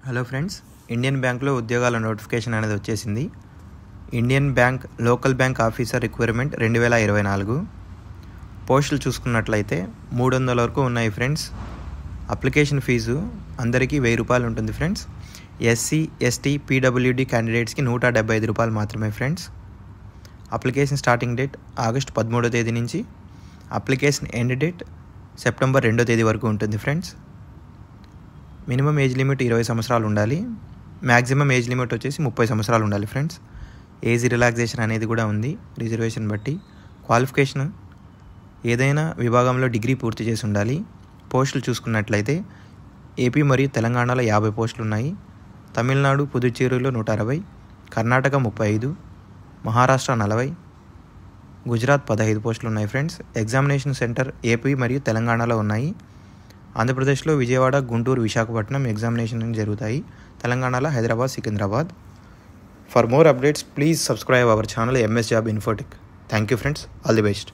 Hello friends, Indian బ్యాంక్లో ఉద్యోగాల notification అనేది వచ్చేసింది. Indian bank local bank officer requirement 2024 పోస్టులు చూసుకున్నట్లయితే 300 వరకు ఉన్నాయి ఫ్రెండ్స్. అప్లికేషన్ ఫీజు అందరికీ 1000 రూపాయలు ఉంటుంది ఫ్రెండ్స్. ఎస్సీ, ఎస్టీ, పీడబ్ల్యూడీ క్యాండిడేట్స్కి 175 రూపాయలు మాత్రమే friends. Application starting date August 13వ తేదీ నుంచి, అప్లికేషన్ ఎండ్ డేట్ సెప్టెంబర్ 2వ తేదీ వరకు ఉంటుంది ఫ్రెండ్స్. మినిమం ఏజ్ లిమిట్ 20 సంవత్సరాలు ఉండాలి. మ్యాక్సిమం ఏజ్ లిమిట్ వచ్చేసి 30 సంవత్సరాలు ఉండాలి ఫ్రెండ్స్. ఏజ్ రిలాక్సేషన్ అనేది కూడా ఉంది రిజర్వేషన్ బట్టి. క్వాలిఫికేషన్ ఏదైనా విభాగంలో డిగ్రీ పూర్తి చేసి ఉండాలి. పోస్టులు చూసుకున్నట్లయితే ఏపీ మరియు తెలంగాణలో 50 పోస్టులు ఉన్నాయి. తమిళనాడు, పుదుచ్చేరిలో 160, కర్ణాటక 35, మహారాష్ట్ర 40, గుజరాత్ 15 పోస్టులు ఉన్నాయి ఫ్రెండ్స్. ఎగ్జామినేషన్ సెంటర్ ఏపీ మరియు తెలంగాణలో ఉన్నాయి. ఆంధ్రప్రదేశ్లో విజయవాడ, గుంటూరు, విశాఖపట్నం ఎగ్జామినేషన్ జరుగుతాయి. తెలంగాణలో Hyderabad, Secunderabad. For more updates please subscribe our channel MS Job Infotech. Thank you friends, all the best.